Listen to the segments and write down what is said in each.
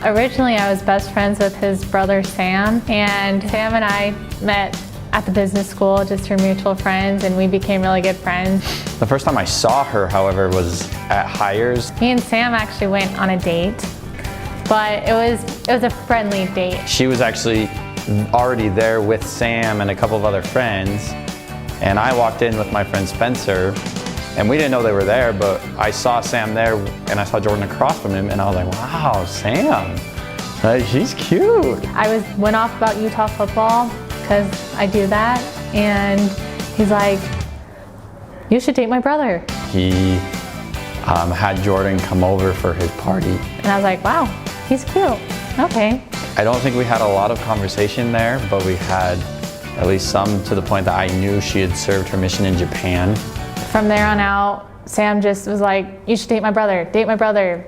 Originally, I was best friends with his brother, Sam, and Sam and I met at the business school just through mutual friends, and we became really good friends. The first time I saw her, however, was at Hires. Me and Sam actually went on a date, but it was a friendly date. She was actually already there with Sam and a couple of other friends, and I walked in with my friend Spencer, and we didn't know they were there, but I saw Sam there, and I saw Jordan across from him, and I was like, wow, Sam, she's cute. I went off about Utah football, because I do that, and he's like, you should date my brother. He had Jordan come over for his party. And I was like, wow, he's cute, okay. I don't think we had a lot of conversation there, but we had at least some, to the point that I knew she had served her mission in Japan. From there on out, Sam just was like, you should date my brother,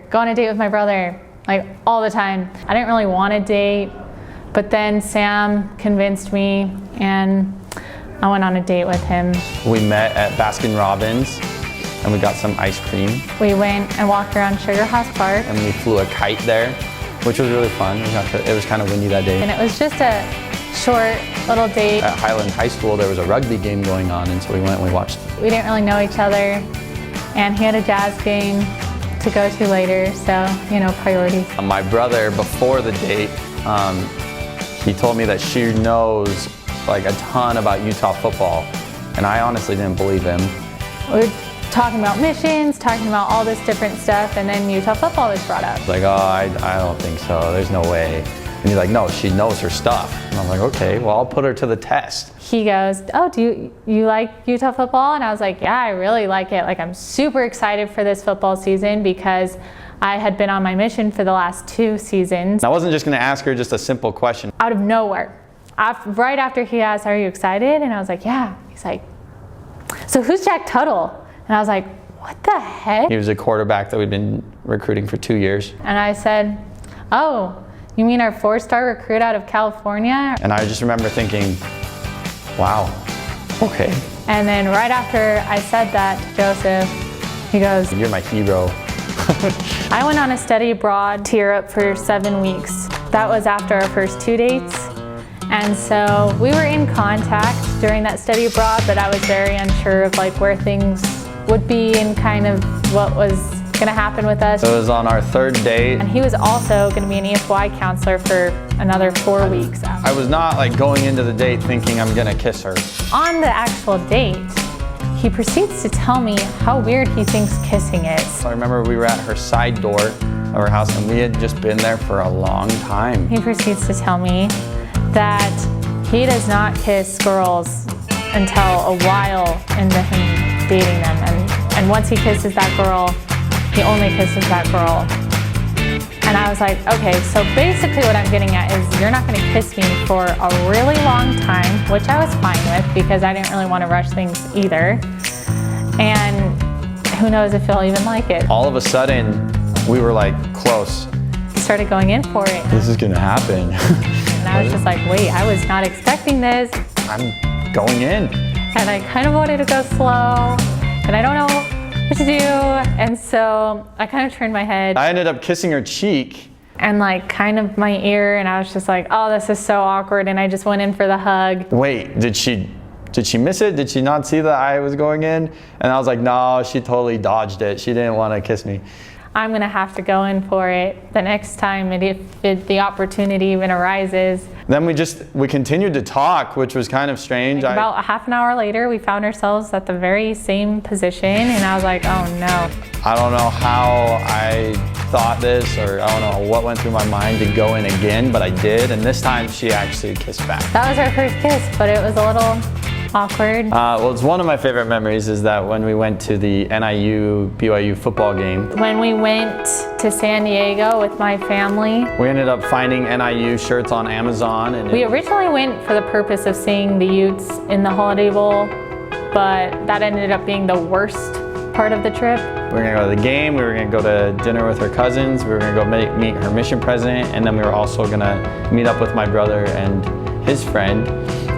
go on a date with my brother, like all the time. I didn't really want to date, but then Sam convinced me and I went on a date with him. We met at Baskin Robbins and we got some ice cream. We went and walked around Sugar House Park. And we flew a kite there, which was really fun. It was kind of windy that day. And it was just a short little date. At Highland High School, there was a rugby game going on, and so we went and we watched. We didn't really know each other, and he had a jazz game to go to later, so, you know, priorities. My brother, before the date, he told me that she knows like a ton about Utah football, and I honestly didn't believe him. We were talking about missions, talking about all this different stuff, and then Utah football was brought up. Like, oh, I don't think so, there's no way. And he's like, no, she knows her stuff. And I'm like, okay, well, I'll put her to the test. He goes, oh, do you like Utah football? And I was like, yeah, I really like it. Like, I'm super excited for this football season because I had been on my mission for the last 2 seasons. I wasn't just gonna ask her just a simple question. Out of nowhere, right after he asked, are you excited? And I was like, yeah. He's like, so who's Jack Tuttle? And I was like, what the heck? He was a quarterback that we'd been recruiting for 2 years. And I said, oh, you mean our 4-star recruit out of California? And I just remember thinking, wow, okay. And then right after I said that to Joseph, he goes, you're my hero. I went on a study abroad to Europe for 7 weeks. That was after our first 2 dates. And so we were in contact during that study abroad, but I was very unsure of like where things would be and kind of what was gonna happen with us. It was on our 3rd date. And he was also gonna be an EFY counselor for another 4 weeks. I was not like going into the date thinking I'm gonna kiss her. On the actual date, he proceeds to tell me how weird he thinks kissing is. I remember we were at her side door of her house and we had just been there for a long time. He proceeds to tell me that he does not kiss girls until a while into him dating them. And once he kisses that girl, he only kisses that girl. And I was like, okay, so basically what I'm getting at is you're not gonna kiss me for a really long time, which I was fine with because I didn't really want to rush things either. And who knows if he'll even like it. All of a sudden, we were like close. He started going in for it. This is gonna happen. And I was just like, wait, I was not expecting this. I'm going in. And I kind of wanted to go slow, and I don't know what to do. And so I kind of turned my head. I ended up kissing her cheek. And like kind of my ear, and I was just like, oh, this is so awkward. And I just went in for the hug. Wait, did she miss it? Did she not see that I was going in? And I was like, no, she totally dodged it. She didn't want to kiss me. I'm gonna have to go in for it the next time if the opportunity even arises. Then we continued to talk, which was kind of strange. Like about a half an hour later, we found ourselves at the very same position, and I was like, oh no. I don't know how I thought this, or I don't know what went through my mind to go in again, but I did, and this time she actually kissed back. That was our first kiss, but it was a little awkward. Well, it's one of my favorite memories is that when we went to the NIU-BYU football game. When we went to San Diego with my family. We ended up finding NIU shirts on Amazon. And we originally went for the purpose of seeing the Utes in the Holiday Bowl, but that ended up being the worst part of the trip. We were gonna go to the game, we were gonna go to dinner with her cousins, we were gonna go meet her mission president, and then we were also gonna meet up with my brother and his friend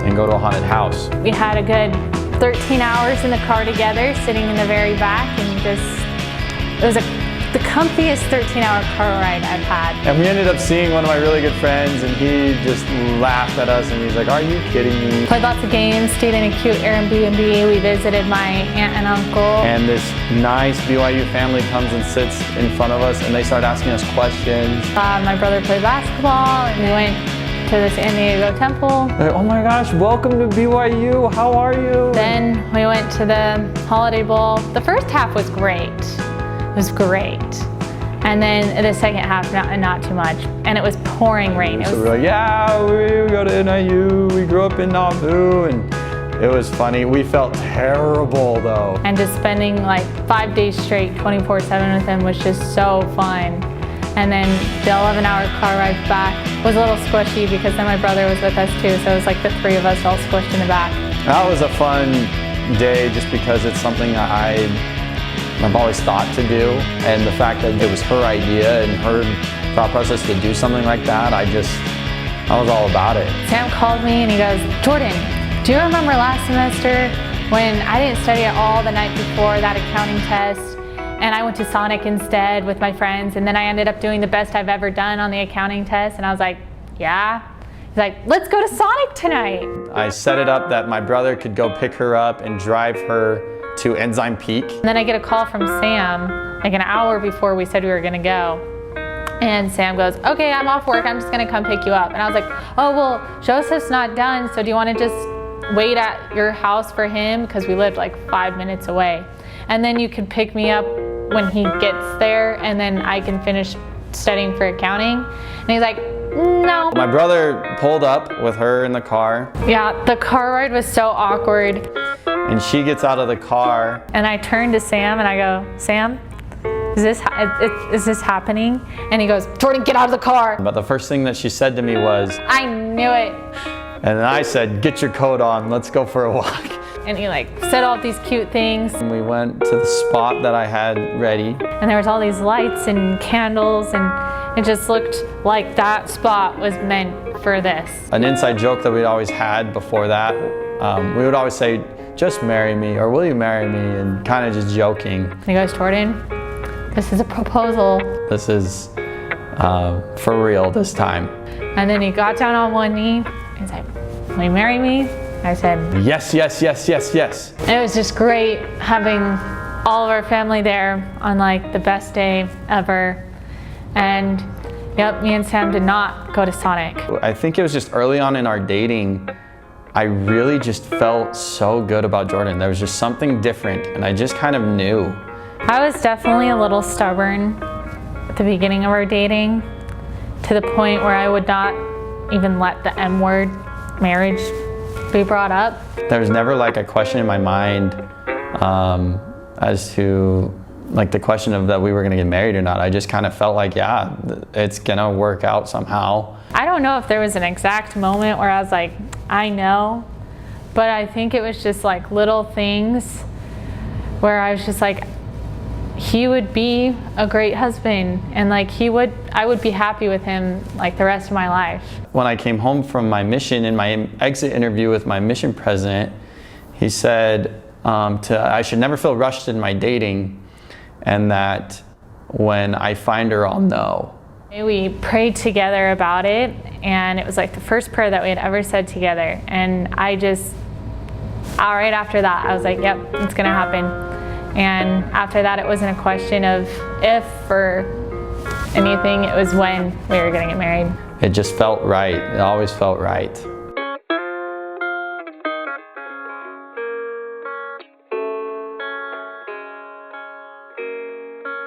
and go to a haunted house. We had a good 13 hours in the car together, sitting in the very back, and it was a the comfiest 13-hour car ride I've had. And we ended up seeing one of my really good friends, and he just laughed at us, and he's like, "Are you kidding me?" Played lots of games, stayed in a cute Airbnb. We visited my aunt and uncle. And this nice BYU family comes and sits in front of us, and they start asking us questions. My brother played basketball, and we went to the San Diego Temple. They're like, "Oh my gosh, welcome to BYU, how are you?" Then we went to the Holiday Bowl. The first half was great. It was great. And then the second half, not too much. And it was pouring rain. So we're like, "Yeah, we go to NIU, we grew up in Nauvoo," and it was funny. We felt terrible though. And just spending like 5 days straight, 24/7 with him was just so fun. And then the 11-hour car ride back was a little squishy because then my brother was with us too. So it was like the three of us all squished in the back. That was a fun day just because it's something I've always thought to do. And the fact that it was her idea and her thought process to do something like that, I was all about it. Sam called me and he goes, "Jordan, do you remember last semester when I didn't study at all the night before that accounting test? And I went to Sonic instead with my friends, and then I ended up doing the best I've ever done on the accounting test." And I was like, "Yeah." He's like, "Let's go to Sonic tonight." I set it up that my brother could go pick her up and drive her to Enzyme Peak. And then I get a call from Sam like an hour before we said we were gonna go. And Sam goes, "Okay, I'm off work, I'm just gonna come pick you up." And I was like, "Oh, well, Joseph's not done, so do you wanna just wait at your house for him?" Because we lived like 5 minutes away. "And then you could pick me up when he gets there, and then I can finish studying for accounting." And he's like, "No." My brother pulled up with her in the car. Yeah, the car ride was so awkward. And she gets out of the car. And I turned to Sam and I go, "Sam, is this happening?" And he goes, "Jordan, get out of the car." But the first thing that she said to me was, I knew it. and then I said, "Get your coat on, let's go for a walk." And he like said all these cute things. And we went to the spot that I had ready. And there was all these lights and candles, and it just looked like that spot was meant for this. An inside joke that we'd always had before that, we would always say, "Just marry me," or "Will you marry me?" and kind of just joking. And he goes, "Jordan, this is a proposal." This is for real this time. And then he got down on one knee and said, "Will you marry me?" I said, "Yes, yes, yes, yes, yes." It was just great having all of our family there on like the best day ever. And yep, me and Sam did not go to Sonic. I think it was just early on in our dating, I really just felt so good about Jordan. There was just something different, and I just kind of knew. I was definitely a little stubborn at the beginning of our dating, to the point where I would not even let the M word, marriage, be brought up. There was never like a question in my mind as to like the question of that we were gonna get married or not. I just kind of felt like, yeah, it's gonna work out somehow. I don't know if there was an exact moment where I was like, I know, but I think it was just like little things where I was just like, he would be a great husband, and like I would be happy with him like the rest of my life. When I came home from my mission, in my exit interview with my mission president, he said I should never feel rushed in my dating, and that when I find her, I'll know. We prayed together about it, and it was like the first prayer that we had ever said together. And right after that, I was like, yep, it's gonna happen. And after that, it wasn't a question of if or anything, it was when we were gonna get married. It just felt right. It always felt right.